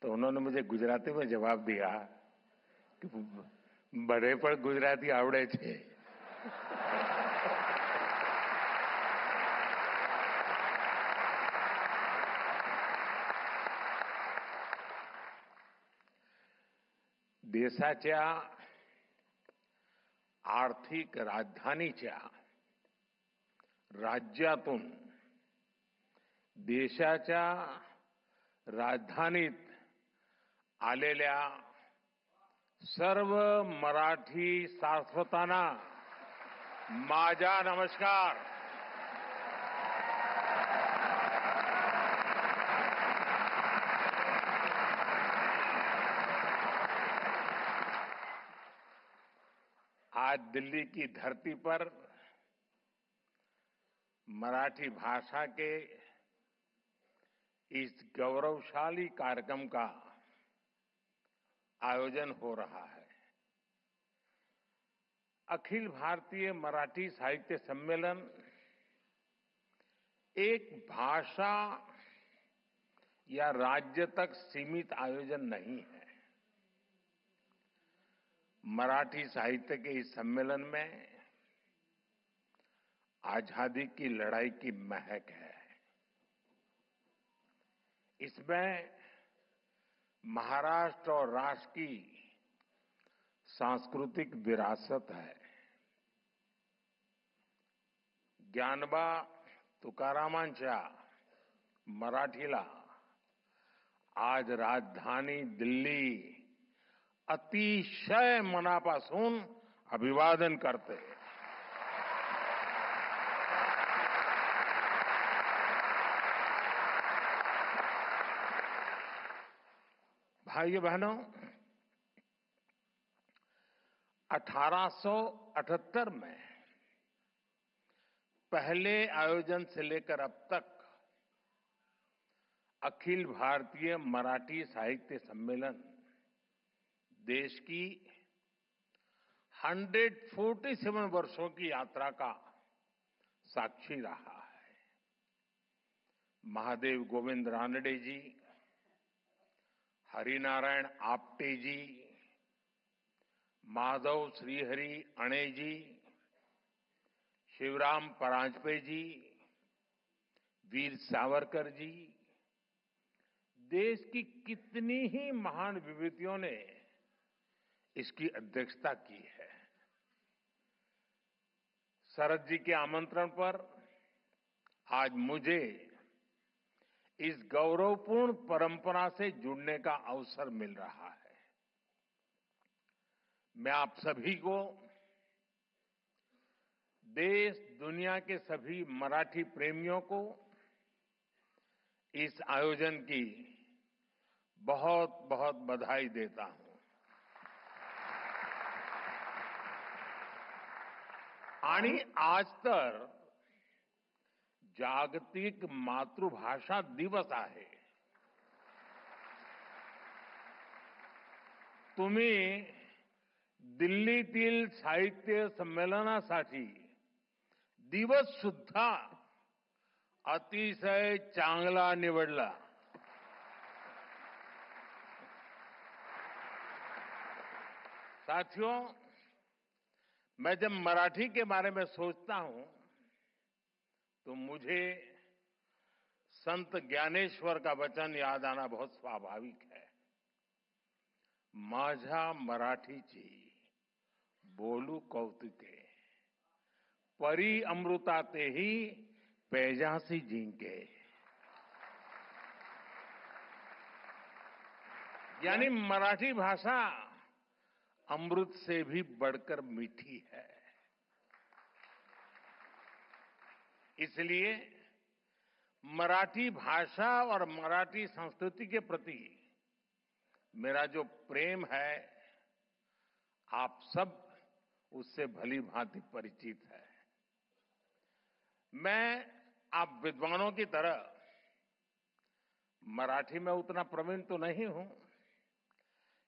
तो उन्होंने मुझे गुजराती में जवाब दिया कि बड़े पर गुजराती आवड़े छे। देशाच्या आर्थिक राजधानीच्या राज्यातून देशाच्या राजधानीत आलेल्या सर्व मराठी सारस्वतांना माझा नमस्कार। आज दिल्ली की धरती पर मराठी भाषा के इस गौरवशाली कार्यक्रम का आयोजन हो रहा है। अखिल भारतीय मराठी साहित्य सम्मेलन एक भाषा या राज्य तक सीमित आयोजन नहीं है। मराठी साहित्य के इस सम्मेलन में आजादी की लड़ाई की महक है। इसमें महाराष्ट्र और राष्ट्र की सांस्कृतिक विरासत है। ज्ञानोबा तुकारामांच्या मराठीला आज राजधानी दिल्ली अतिशय मनापासून अभिवादन करते हैं। भाइयों बहनों, 1878 में पहले आयोजन से लेकर अब तक अखिल भारतीय मराठी साहित्य सम्मेलन देश की 147 वर्षों की यात्रा का साक्षी रहा है। महादेव गोविंद रानडे जी, हरिनारायण आप्टे जी, माधव श्रीहरि अणे जी, शिवराम परांजपे जी, वीर सावरकर जी, देश की कितनी ही महान विभूतियों ने इसकी अध्यक्षता की है। शरद जी के आमंत्रण पर आज मुझे इस गौरवपूर्ण परंपरा से जुड़ने का अवसर मिल रहा है। मैं आप सभी को देश दुनिया के सभी मराठी प्रेमियों को इस आयोजन की बहुत बहुत बधाई देता हूं। आणि आज तर जागतिक मातृभाषा दिवस आहे। तुम्ही दिल्लीतील साहित्य संमेलनासाठी दिवस सुद्धा अतिशय चांगला निवडला। साथियों, मैं जब मराठी के बारे में सोचता हूं तो मुझे संत ज्ञानेश्वर का वचन याद आना बहुत स्वाभाविक है। माझ्या मराठीची बोलू कौतुके, परी अमृतातेही पैजासी जिंके। यानी मराठी भाषा अमृत से भी बढ़कर मीठी है। इसलिए मराठी भाषा और मराठी संस्कृति के प्रति मेरा जो प्रेम है, आप सब उससे भली भांति परिचित है। मैं आप विद्वानों की तरह मराठी में उतना प्रवीण तो नहीं हूं,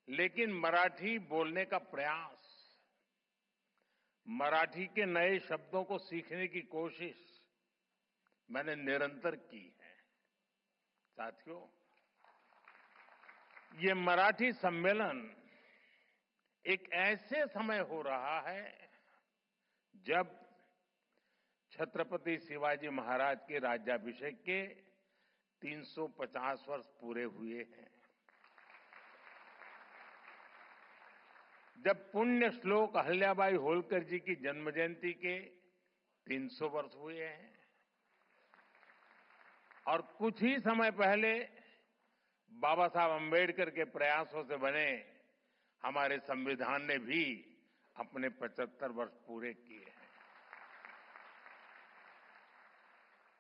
लेकिन मराठी बोलने का प्रयास, मराठी के नए शब्दों को सीखने की कोशिश मैंने निरंतर की है। साथियों, ये मराठी सम्मेलन एक ऐसे समय हो रहा है जब छत्रपति शिवाजी महाराज के राज्याभिषेक के 350 वर्ष पूरे हुए हैं। जब पुण्य श्लोक अहिल्याबाई होलकर जी की जन्म जयंती के 300 वर्ष हुए हैं और कुछ ही समय पहले बाबा साहब अंबेडकर के प्रयासों से बने हमारे संविधान ने भी अपने 75 वर्ष पूरे किए हैं।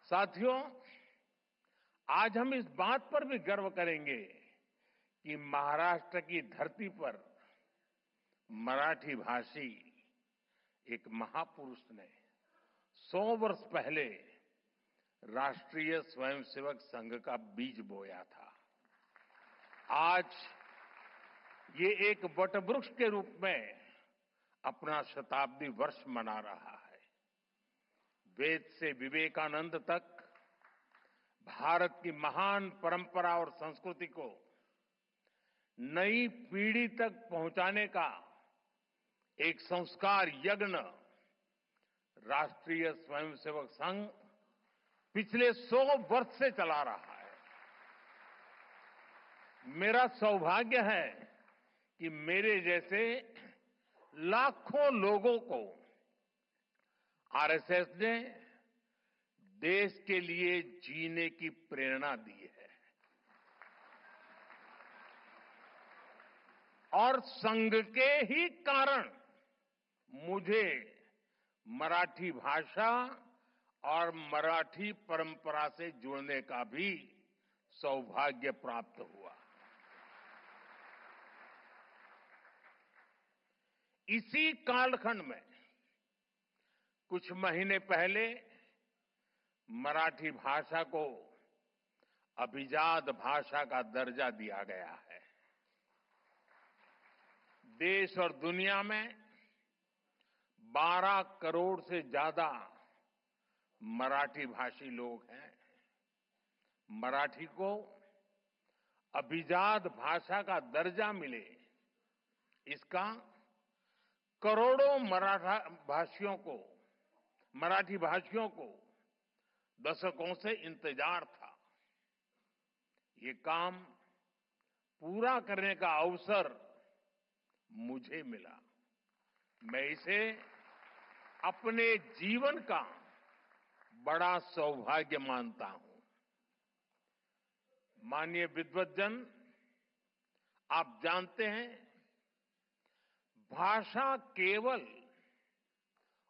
साथियों, आज हम इस बात पर भी गर्व करेंगे कि महाराष्ट्र की धरती पर मराठी भाषी एक महापुरुष ने 100 वर्ष पहले राष्ट्रीय स्वयंसेवक संघ का बीज बोया था। आज ये एक वटवृक्ष के रूप में अपना शताब्दी वर्ष मना रहा है। वेद से विवेकानंद तक भारत की महान परंपरा और संस्कृति को नई पीढ़ी तक पहुंचाने का एक संस्कार यज्ञ राष्ट्रीय स्वयंसेवक संघ पिछले 100 वर्ष से चला रहा है। मेरा सौभाग्य है कि मेरे जैसे लाखों लोगों को आरएसएस ने देश के लिए जीने की प्रेरणा दी है और संघ के ही कारण मुझे मराठी भाषा और मराठी परंपरा से जुड़ने का भी सौभाग्य प्राप्त हुआ। इसी कालखंड में कुछ महीने पहले मराठी भाषा को अभिजात भाषा का दर्जा दिया गया है। देश और दुनिया में 12 करोड़ से ज्यादा मराठी भाषी लोग हैं। मराठी को अभिजात भाषा का दर्जा मिले, इसका करोड़ों मराठी भाषियों को दशकों से इंतजार था। ये काम पूरा करने का अवसर मुझे मिला। मैं इसे अपने जीवन का बड़ा सौभाग्य मानता हूं। माननीय विद्वद्जन, आप जानते हैं, भाषा केवल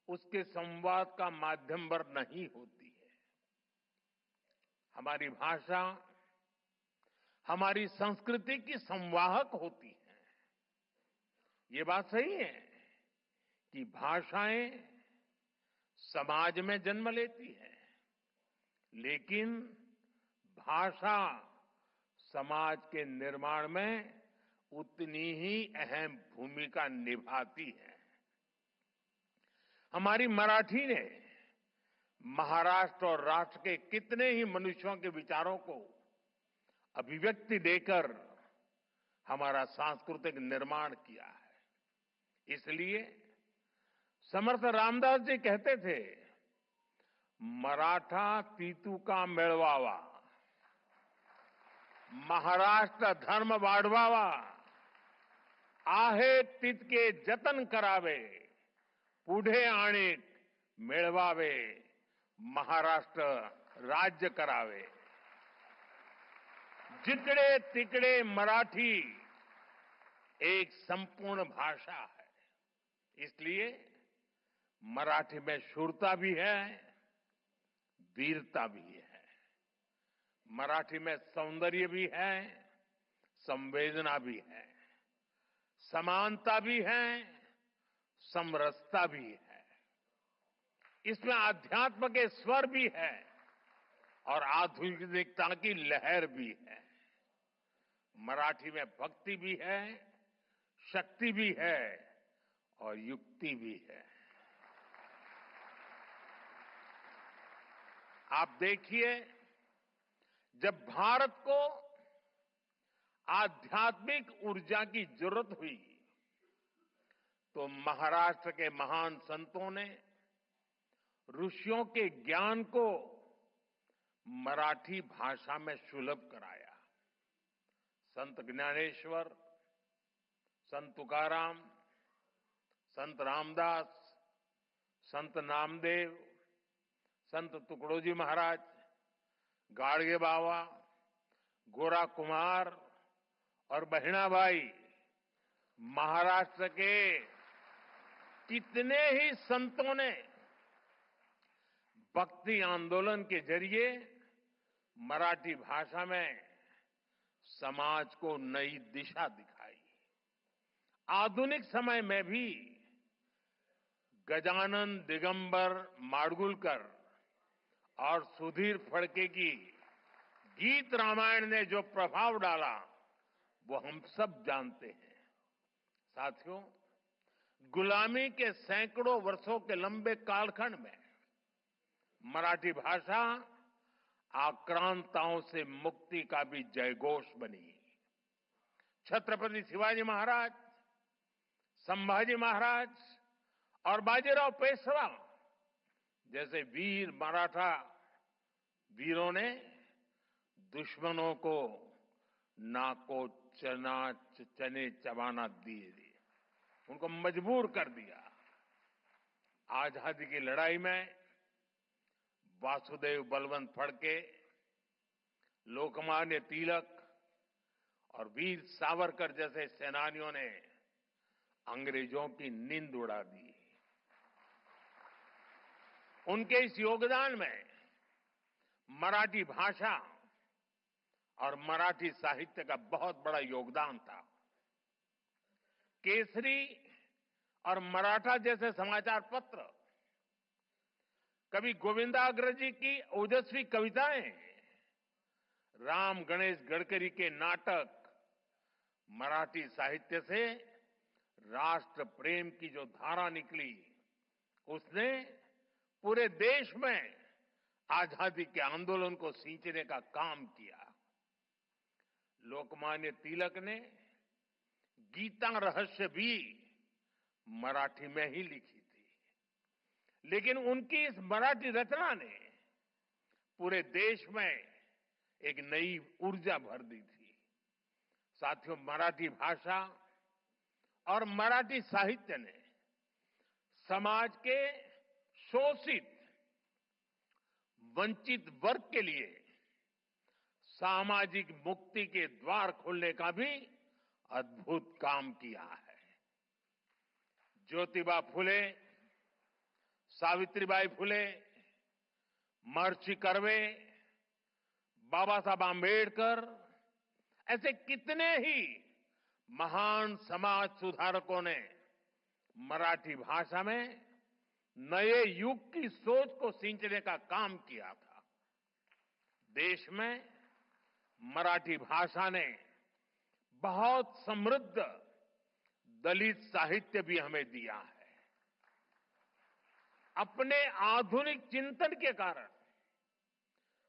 उसके संवाद का माध्यम पर नहीं होती है। हमारी भाषा हमारी संस्कृति की संवाहक होती है। ये बात सही है कि भाषाएं समाज में जन्म लेती है, लेकिन भाषा समाज के निर्माण में उतनी ही अहम भूमिका निभाती है। हमारी मराठी ने महाराष्ट्र और राष्ट्र के कितने ही मनुष्यों के विचारों को अभिव्यक्ति देकर हमारा सांस्कृतिक निर्माण किया है। इसलिए समर्थ रामदास जी कहते थे, मराठा तीतू का मेळवावा, महाराष्ट्र धर्म वाढवावा, आहे तितके जतन करावे, पुढे आणीक मिळवावे, महाराष्ट्र राज्य करावे। जिकडे तिकडे मराठी एक संपूर्ण भाषा है। इसलिए मराठी में शूरता भी है, वीरता भी है। मराठी में सौंदर्य भी है, संवेदना भी है, समानता भी है, समरसता भी है। इसमें आध्यात्म के स्वर भी है और आधुनिकता की लहर भी है। मराठी में भक्ति भी है, शक्ति भी है और युक्ति भी है। आप देखिए, जब भारत को आध्यात्मिक ऊर्जा की जरूरत हुई तो महाराष्ट्र के महान संतों ने ऋषियों के ज्ञान को मराठी भाषा में सुलभ कराया। संत ज्ञानेश्वर, संत तुकाराम, संत रामदास, संत नामदेव, संत तुकडोजी महाराज, गाडगे बाबा, गोरा कुमार और बहिणाबाई, महाराष्ट्र के कितने ही संतों ने भक्ति आंदोलन के जरिए मराठी भाषा में समाज को नई दिशा दिखाई। आधुनिक समय में भी गजानन दिगंबर माडगुलकर और सुधीर फडके की गीत रामायण ने जो प्रभाव डाला वो हम सब जानते हैं। साथियों, गुलामी के सैकड़ों वर्षों के लंबे कालखंड में मराठी भाषा आक्रांताओं से मुक्ति का भी जयघोष बनी। छत्रपति शिवाजी महाराज, संभाजी महाराज और बाजीराव पेशवा जैसे वीर मराठा वीरों ने दुश्मनों को नाको चने चबाना दिए, उनको मजबूर कर दिया। आजादी की लड़ाई में वासुदेव बलवंत फडके, लोकमान्य तिलक और वीर सावरकर जैसे सेनानियों ने अंग्रेजों की नींद उड़ा दी। उनके इस योगदान में मराठी भाषा और मराठी साहित्य का बहुत बड़ा योगदान था। केसरी और मराठा जैसे समाचार पत्र, कवि गोविंदाग्रजी की ओजस्वी कविताएं, राम गणेश गडकरी के नाटक, मराठी साहित्य से राष्ट्र प्रेम की जो धारा निकली उसने पूरे देश में आजादी के आंदोलन को सींचने का काम किया। लोकमान्य तिलक ने गीता रहस्य भी मराठी में ही लिखी थी, लेकिन उनकी इस मराठी रचना ने पूरे देश में एक नई ऊर्जा भर दी थी। साथियों, मराठी भाषा और मराठी साहित्य ने समाज के शोषित, वंचित वर्ग के लिए सामाजिक मुक्ति के द्वार खोलने का भी अद्भुत काम किया है। ज्योतिबा फुले, सावित्रीबाई फुले, महर्षि कर्वे, बाबा साहब आंबेडकर, ऐसे कितने ही महान समाज सुधारकों ने मराठी भाषा में नए युग की सोच को सींचने का काम किया था। देश में मराठी भाषा ने बहुत समृद्ध दलित साहित्य भी हमें दिया है। अपने आधुनिक चिंतन के कारण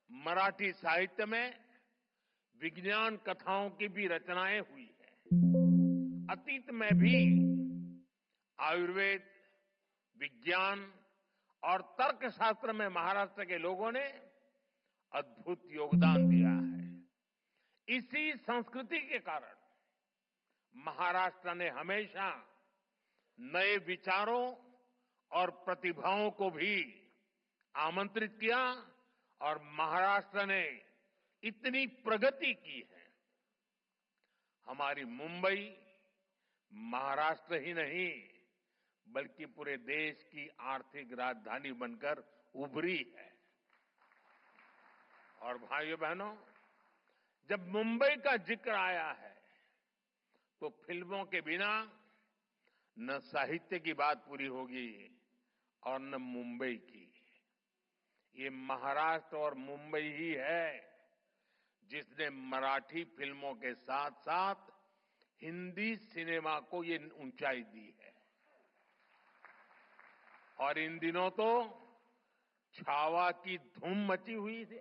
मराठी साहित्य में विज्ञान कथाओं की भी रचनाएं हुई हैं। अतीत में भी आयुर्वेद, विज्ञान और तर्कशास्त्र में महाराष्ट्र के लोगों ने अद्भुत योगदान दिया है। इसी संस्कृति के कारण महाराष्ट्र ने हमेशा नए विचारों और प्रतिभाओं को भी आमंत्रित किया और महाराष्ट्र ने इतनी प्रगति की है। हमारी मुंबई महाराष्ट्र ही नहीं बल्कि पूरे देश की आर्थिक राजधानी बनकर उभरी है। और भाइयों बहनों, जब मुंबई का जिक्र आया है तो फिल्मों के बिना न साहित्य की बात पूरी होगी और न मुंबई की। ये महाराष्ट्र और मुंबई ही है जिसने मराठी फिल्मों के साथ साथ हिंदी सिनेमा को ये ऊंचाई दी है। और इन दिनों तो छावा की धूम मची हुई थी।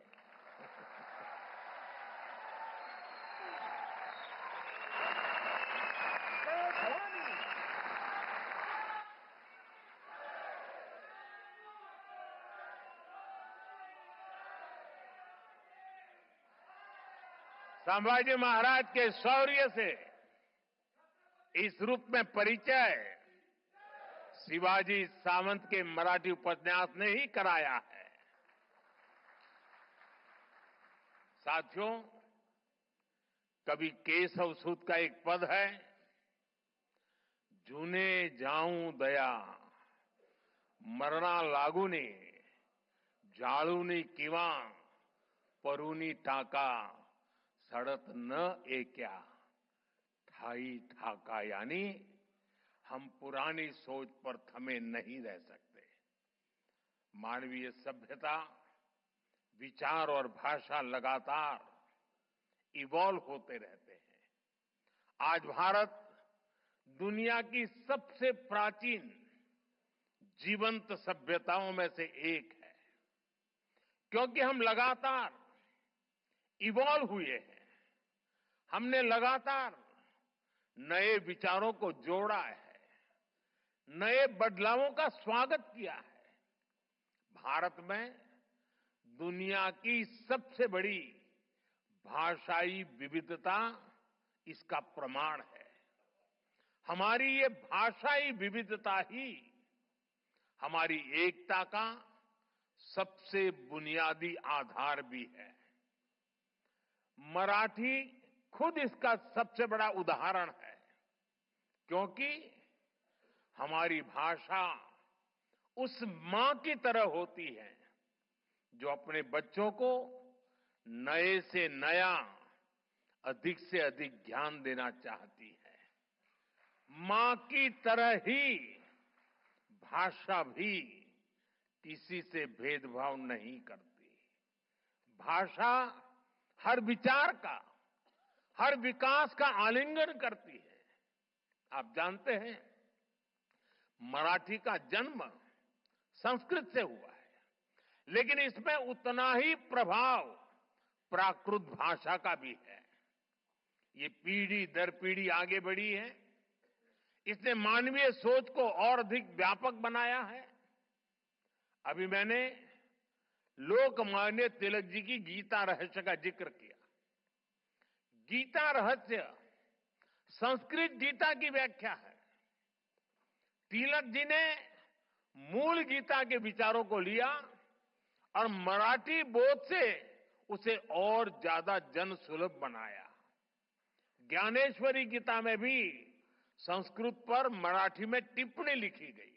संभाजी महाराज के शौर्य से इस रूप में परिचय शिवाजी सावंत के मराठी उपन्यास ने ही कराया है। साथियों, कवि केशव सूत का एक पद है, जूने जाऊं दया मरना लागूने जाळूनी किंवा परूनी टाका सड़त न एक्या ठाई ठाका, यानी हम पुरानी सोच पर थमे नहीं रह सकते। मानवीय सभ्यता, विचार और भाषा लगातार इवॉल्व होते रहते हैं। आज भारत दुनिया की सबसे प्राचीन जीवंत सभ्यताओं में से एक है, क्योंकि हम लगातार इवॉल्व हुए हैं। हमने लगातार नए विचारों को जोड़ा है, नए बदलावों का स्वागत किया है। भारत में दुनिया की सबसे बड़ी भाषाई विविधता इसका प्रमाण है। हमारी ये भाषाई विविधता ही हमारी एकता का सबसे बुनियादी आधार भी है। मराठी खुद इसका सबसे बड़ा उदाहरण है, क्योंकि हमारी भाषा उस मां की तरह होती है जो अपने बच्चों को नए से नया, अधिक से अधिक ज्ञान देना चाहती है। मां की तरह ही भाषा भी किसी से भेदभाव नहीं करती। भाषा हर विचार का, हर विकास का आलिंगन करती है। आप जानते हैं, मराठी का जन्म संस्कृत से हुआ है, लेकिन इसमें उतना ही प्रभाव प्राकृत भाषा का भी है। ये पीढ़ी दर पीढ़ी आगे बढ़ी है। इसने मानवीय सोच को और अधिक व्यापक बनाया है। अभी मैंने लोकमान्य तिलक जी की गीता रहस्य का जिक्र किया। गीता रहस्य संस्कृत गीता की व्याख्या है। तिलक जी ने मूल गीता के विचारों को लिया और मराठी बोध से उसे और ज्यादा जन सुलभ बनाया। ज्ञानेश्वरी गीता में भी संस्कृत पर मराठी में टिप्पणी लिखी गई।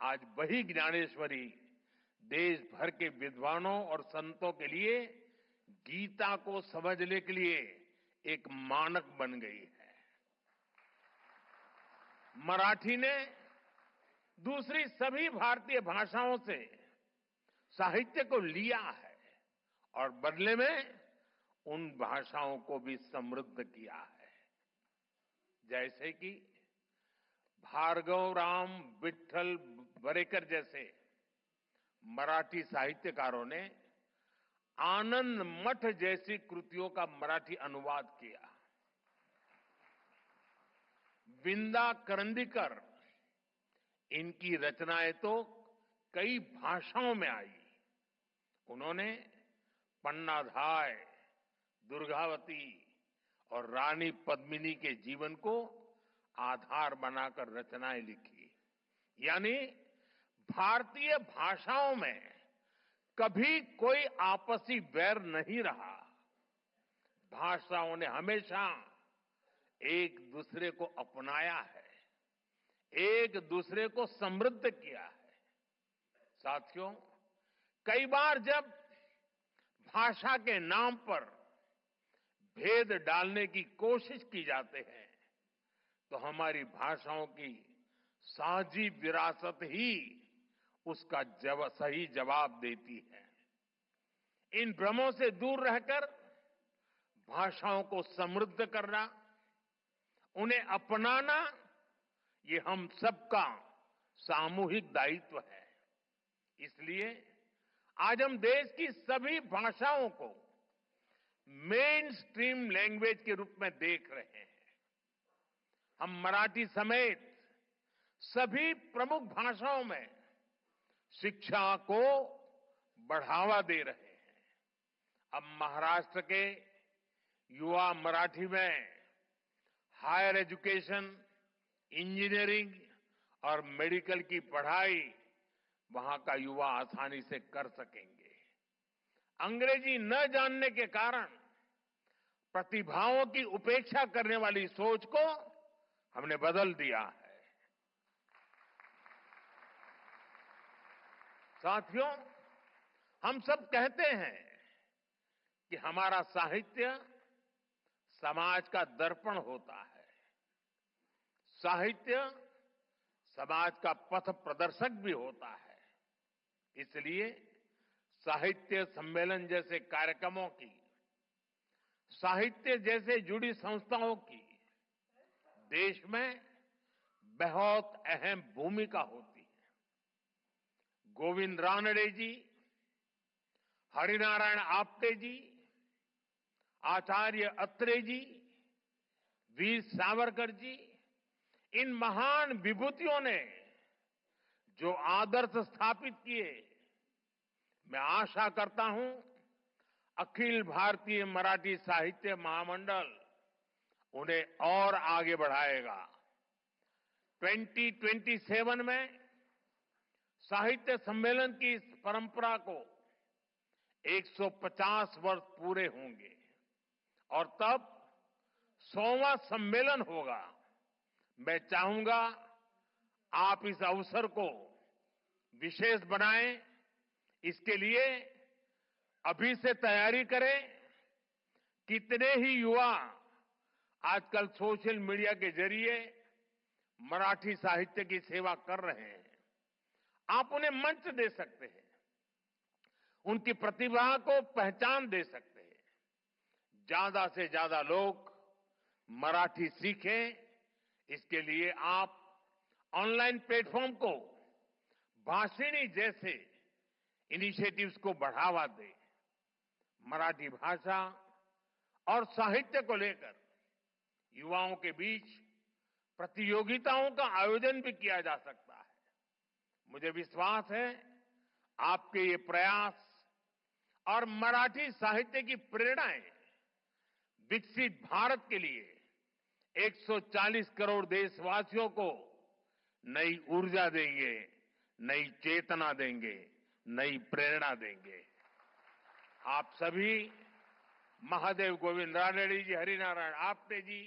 आज वही ज्ञानेश्वरी देश भर के विद्वानों और संतों के लिए गीता को समझने के लिए एक मानक बन गई है। मराठी ने दूसरी सभी भारतीय भाषाओं से साहित्य को लिया है और बदले में उन भाषाओं को भी समृद्ध किया है। जैसे कि भार्गव राम विठ्ठल बरेकर जैसे मराठी साहित्यकारों ने आनंद मठ जैसी कृतियों का मराठी अनुवाद किया। विंदा करंदीकर, इनकी रचनाएं तो कई भाषाओं में आई। उन्होंने पन्नाधाय, दुर्गावती और रानी पद्मिनी के जीवन को आधार बनाकर रचनाएं लिखी। यानी भारतीय भाषाओं में कभी कोई आपसी वैर नहीं रहा। भाषाओं ने हमेशा एक दूसरे को अपनाया है, एक दूसरे को समृद्ध किया है। साथियों, कई बार जब भाषा के नाम पर भेद डालने की कोशिश की जाते हैं, तो हमारी भाषाओं की साझी विरासत ही उसका सही जवाब देती है। इन भ्रमों से दूर रहकर भाषाओं को समृद्ध करना, उन्हें अपनाना, ये हम सबका सामूहिक दायित्व है। इसलिए आज हम देश की सभी भाषाओं को मेन स्ट्रीम लैंग्वेज के रूप में देख रहे हैं। हम मराठी समेत सभी प्रमुख भाषाओं में शिक्षा को बढ़ावा दे रहे हैं। अब महाराष्ट्र के युवा मराठी में हायर एजुकेशन, इंजीनियरिंग और मेडिकल की पढ़ाई वहां का युवा आसानी से कर सकेंगे। अंग्रेजी न जानने के कारण प्रतिभाओं की उपेक्षा करने वाली सोच को हमने बदल दिया है। साथियों, हम सब कहते हैं कि हमारा साहित्य समाज का दर्पण होता है। साहित्य समाज का पथ प्रदर्शक भी होता है। इसलिए साहित्य सम्मेलन जैसे कार्यक्रमों की, साहित्य जैसे जुड़ी संस्थाओं की देश में बहुत अहम भूमिका होती है। गोविंद रानडे जी, हरिनारायण आप्टे जी, आचार्य अत्रे जी, वीर सावरकर जी, इन महान विभूतियों ने जो आदर्श स्थापित किए, मैं आशा करता हूं अखिल भारतीय मराठी साहित्य महामंडल उन्हें और आगे बढ़ाएगा। 2027 में साहित्य सम्मेलन की इस परंपरा को 150 वर्ष पूरे होंगे और तब 100वां सम्मेलन होगा। मैं चाहूंगा आप इस अवसर को विशेष बनाएं। इसके लिए अभी से तैयारी करें। कितने ही युवा आजकल सोशल मीडिया के जरिए मराठी साहित्य की सेवा कर रहे हैं। आप उन्हें मंच दे सकते हैं, उनकी प्रतिभा को पहचान दे सकते हैं। ज्यादा से ज्यादा लोग मराठी सीखें, इसके लिए आप ऑनलाइन प्लेटफॉर्म को भाषिणी जैसे इनिशिएटिव्स को बढ़ावा दें। मराठी भाषा और साहित्य को लेकर युवाओं के बीच प्रतियोगिताओं का आयोजन भी किया जा सकता है। मुझे विश्वास है आपके ये प्रयास और मराठी साहित्य की प्रेरणाएं विकसित भारत के लिए 140 करोड़ देशवासियों को नई ऊर्जा देंगे, नई चेतना देंगे, नई प्रेरणा देंगे। आप सभी महादेव गोविंद रानडे जी, हरिनारायण आप्टे जी,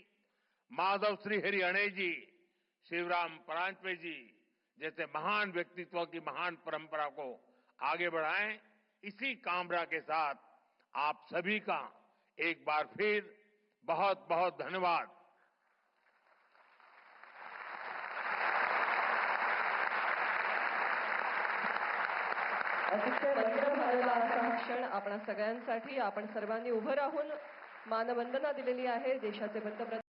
माधव श्रीहरि अणे जी, शिवराम परांजपे जी जैसे महान व्यक्तित्वों की महान परंपरा को आगे बढ़ाएं। इसी कामना के साथ आप सभी का एक बार फिर बहुत बहुत धन्यवाद। अतिशय वंदन झालेला असा हा क्षण आपणा सगळ्यांसाठी आपण सर्वांनी उभं राहून मानवंदना दिलेली आहे देशाचे पंतप्रधान